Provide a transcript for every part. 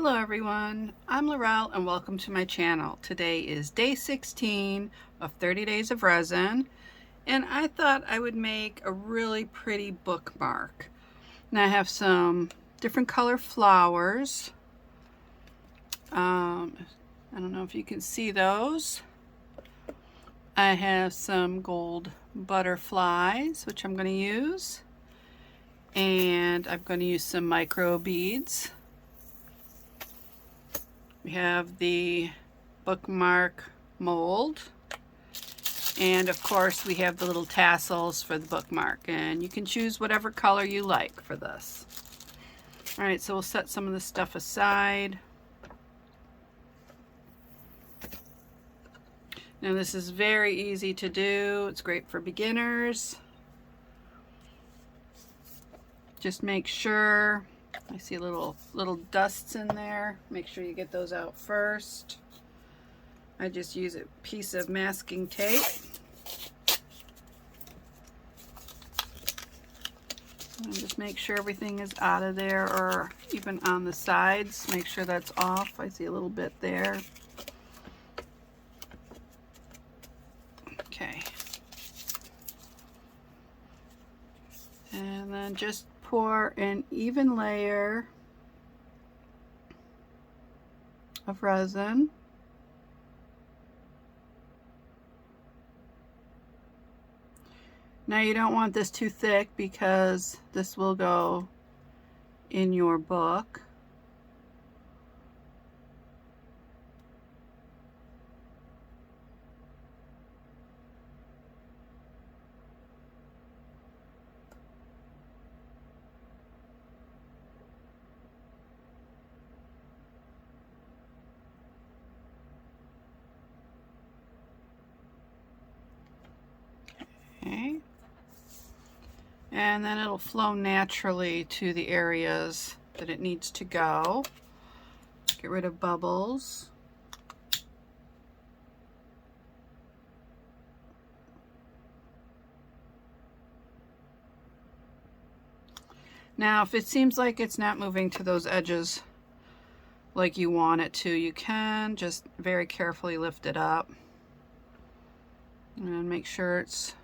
Hello everyone, I'm Laurel and welcome to my channel. Today is day 16 of 30 Days of Resin, and I thought I would make a really pretty bookmark. Now I have some different color flowers. I don't know if you can see those. I have some gold butterflies, which I'm going to use, and I'm going to use some micro beads. We have the bookmark mold, and of course we have the little tassels for the bookmark, and you can choose whatever color you like for this. Alright, so we'll set some of this stuff aside. Now this is very easy to do. It's great for beginners. Just make sure, I see little dusts in there. Make sure you get those out first. I just use a piece of masking tape. And just make sure everything is out of there, or even on the sides. Make sure that's off. I see a little bit there. Okay. And then just pour an even layer of resin. Now you don't want this too thick because this will go in your book. Okay. And then it'll flow naturally to the areas that it needs to go. Get rid of bubbles. Now, if it seems like it's not moving to those edges like you want it to, you can just very carefully lift it up and make sure it's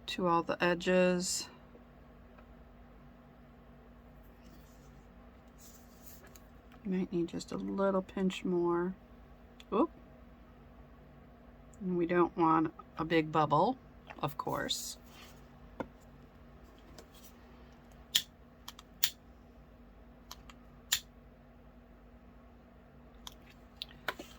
to all the edges. You might need just a little pinch more. Oop. And we don't want a big bubble, of course.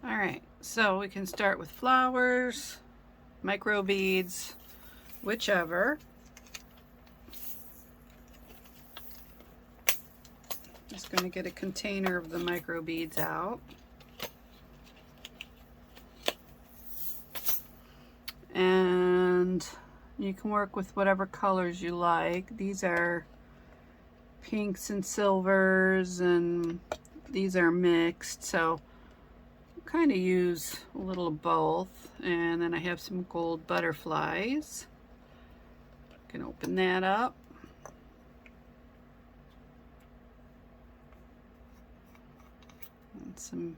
All right, so we can start with flowers, micro beads, whichever. Just going to get a container of the micro beads out. And you can work with whatever colors you like. These are pinks and silvers, and these are mixed, so kind of use a little of both. And then I have some gold butterflies. I can open that up. And some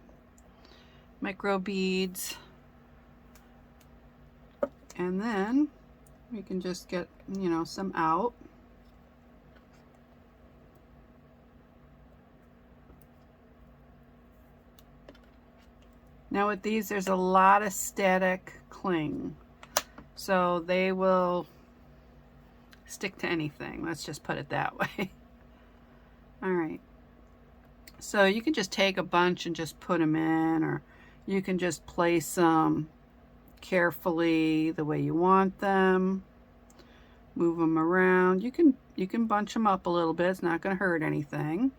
micro beads. And then we can just get, you know, some out. Now with these, there's a lot of static cling, so they will stick to anything. Let's just put it that way. All right. So you can just take a bunch and just put them in, or you can just place them carefully the way you want them. Move them around. You can bunch them up a little bit. It's not going to hurt anything.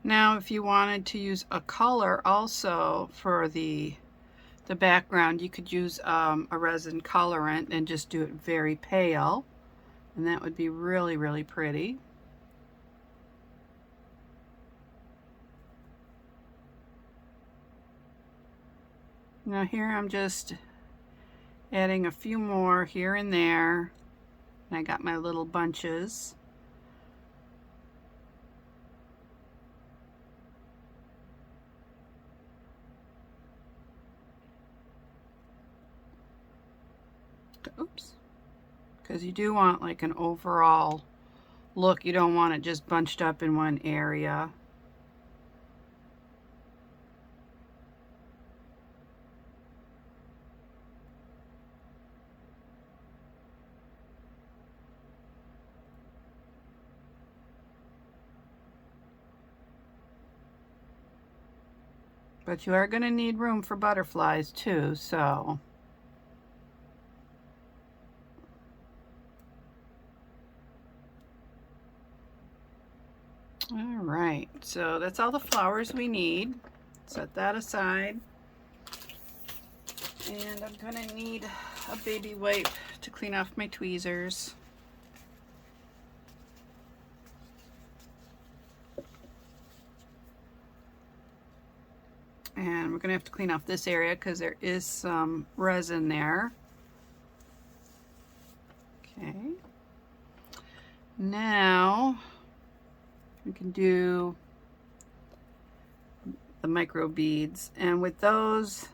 Now if you wanted to use a color also for the background, you could use a resin colorant and just do it very pale, and that would be really, really pretty. Now here I'm just adding a few more here and there, and I got my little bunches. Oops. Because you do want like an overall look. You don't want it just bunched up in one area. But you are going to need room for butterflies too, so. All right, so that's all the flowers we need. Set that aside. And I'm going to need a baby wipe to clean off my tweezers. And we're going to have to clean off this area because there is some resin there. Okay. Now we can do the micro beads, and with those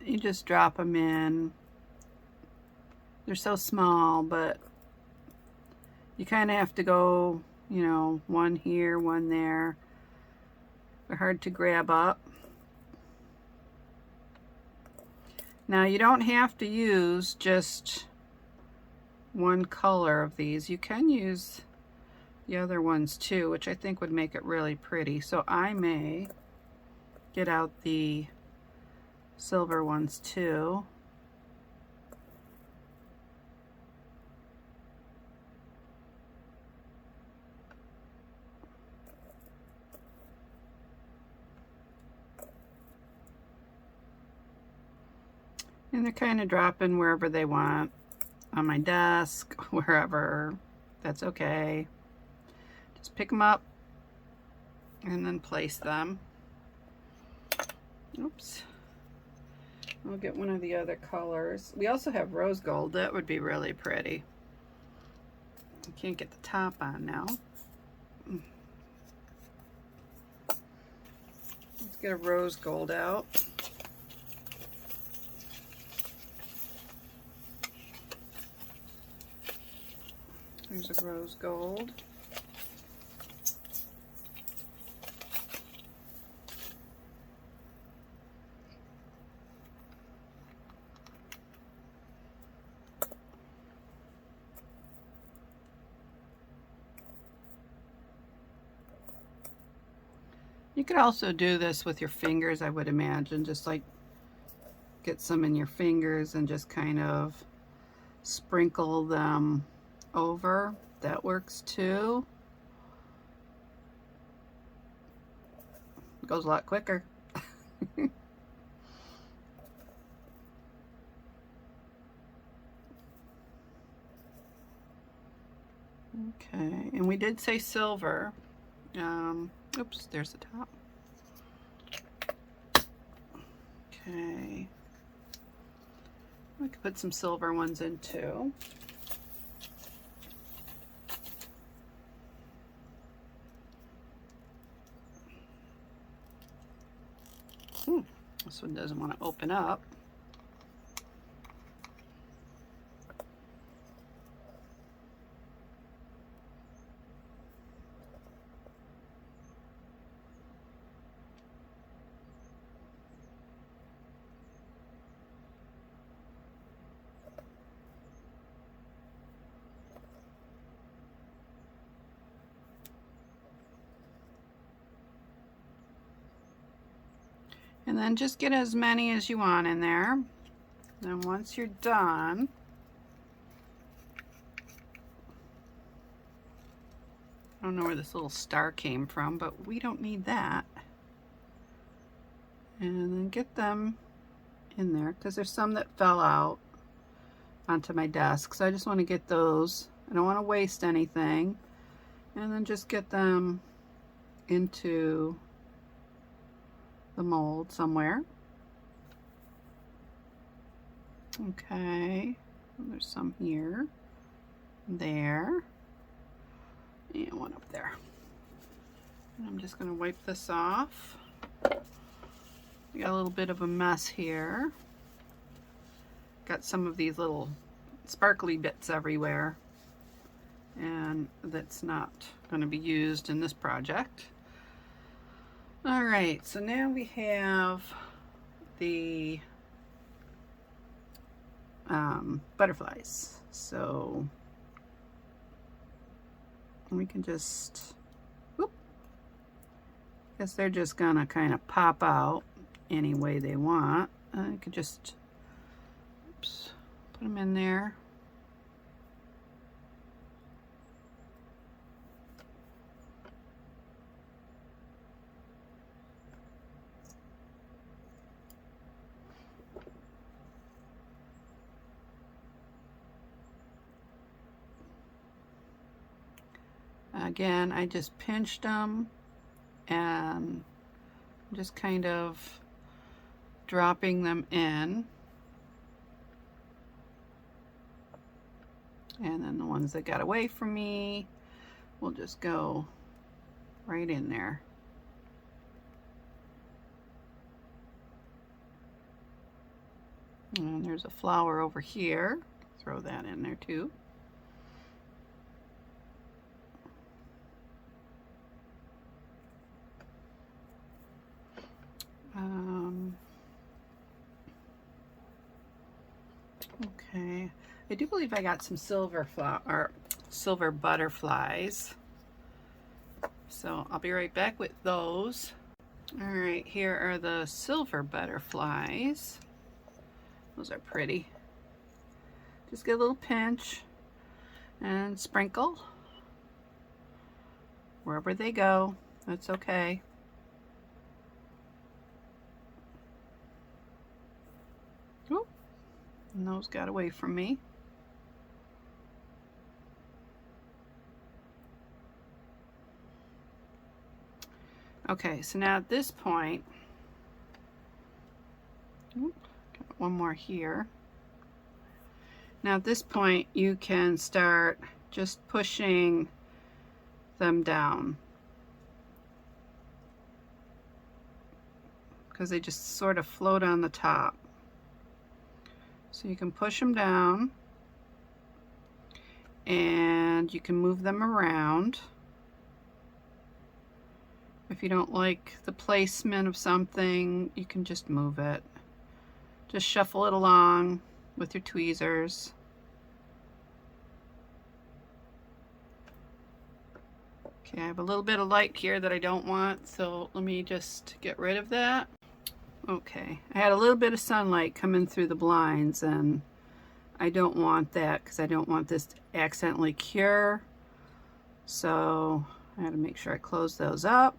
you just drop them in. They're so small, but you kind of have to go, you know, one here, one there. They're hard to grab up. Now you don't have to use just one color of these. You can use the other ones too, which I think would make it really pretty. So I may get out the silver ones too. And they're kind of dropping wherever they want, on my desk, wherever. That's okay. Just pick them up and then place them. Oops. I'll get one of the other colors. We also have rose gold. That would be really pretty. I can't get the top on now. Let's get a rose gold out. There's a rose gold. You could also do this with your fingers, I would imagine. Just like get some in your fingers and just kind of sprinkle them over. That works too. It goes a lot quicker. Okay, and we did say silver. Oops, there's the top. Okay. We could put some silver ones in too. This one doesn't want to open up. And then just get as many as you want in there. Then once you're done, I don't know where this little star came from, but we don't need that. And then get them in there, because there's some that fell out onto my desk. So I just want to get those. I don't want to waste anything. And then just get them into the mold somewhere. Okay, there's some here, there, and one up there. And I'm just going to wipe this off. We got a little bit of a mess here. Got some of these little sparkly bits everywhere, and that's not going to be used in this project. All right, so now we have the butterflies. So we can just, whoop, guess they're just gonna kind of pop out any way they want. I could just, oops, put them in there. Again, I just pinched them and just kind of dropping them in. And then the ones that got away from me will just go right in there. And there's a flower over here. Throw that in there too. Okay, I do believe I got some silver butterflies, so I'll be right back with those. All right, here are the silver butterflies. Those are pretty. Just get a little pinch and sprinkle wherever they go. That's okay. Ooh, and those got away from me. Okay, so now at this point, got one more here. Now at this point, you can start just pushing them down, because they just sort of float on the top. So you can push them down and you can move them around. If you don't like the placement of something, you can just move it. Just shuffle it along with your tweezers. Okay, I have a little bit of light here that I don't want, so let me just get rid of that. Okay, I had a little bit of sunlight coming through the blinds, and I don't want that because I don't want this to accidentally cure. So I had to make sure I close those up.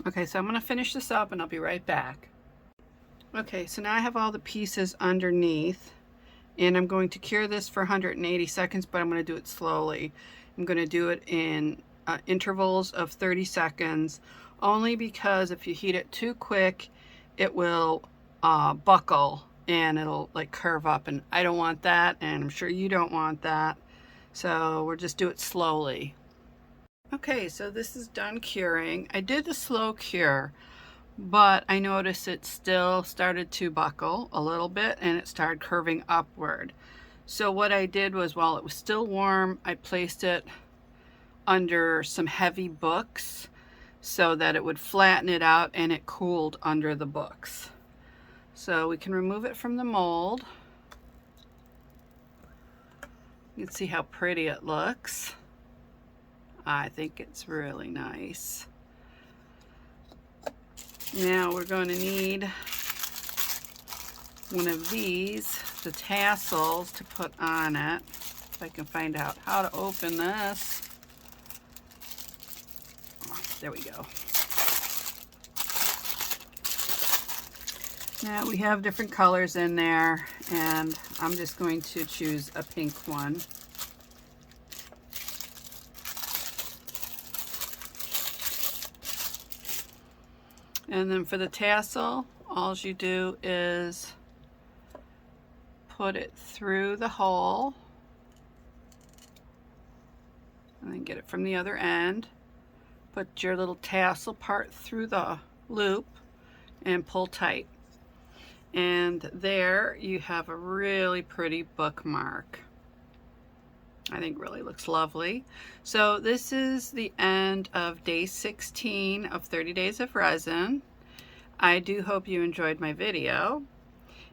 Okay, so I'm going to finish this up and I'll be right back. Okay, so now I have all the pieces underneath, and I'm going to cure this for 180 seconds, but I'm going to do it slowly. I'm going to do it in intervals of 30 seconds, only because if you heat it too quick, it will buckle and it'll like curve up, and I don't want that, and I'm sure you don't want that. So we'll just do it slowly. Okay, so this is done curing. I did the slow cure, but I noticed it still started to buckle a little bit and it started curving upward. So what I did was, while it was still warm, I placed it under some heavy books so that it would flatten it out, and it cooled under the books. So we can remove it from the mold. You can see how pretty it looks. I think it's really nice. Now we're going to need one of these, the tassels, to put on it. If I can find out how to open this. Oh, there we go. Now we have different colors in there, and I'm just going to choose a pink one. And then for the tassel, all you do is put it through the hole and then get it from the other end. Put your little tassel part through the loop and pull tight. And there you have a really pretty bookmark. I think really looks lovely. So this is the end of day 16 of 30 Days of Resin. I do hope you enjoyed my video.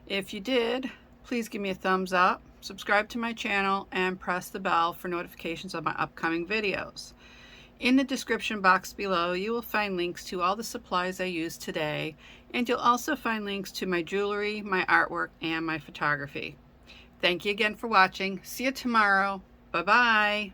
If you did, please give me a thumbs up, subscribe to my channel, and press the bell for notifications of my upcoming videos. In the description box below, you will find links to all the supplies I used today, and you'll also find links to my jewelry, my artwork, and my photography. Thank you again for watching. See you tomorrow. Bye-bye.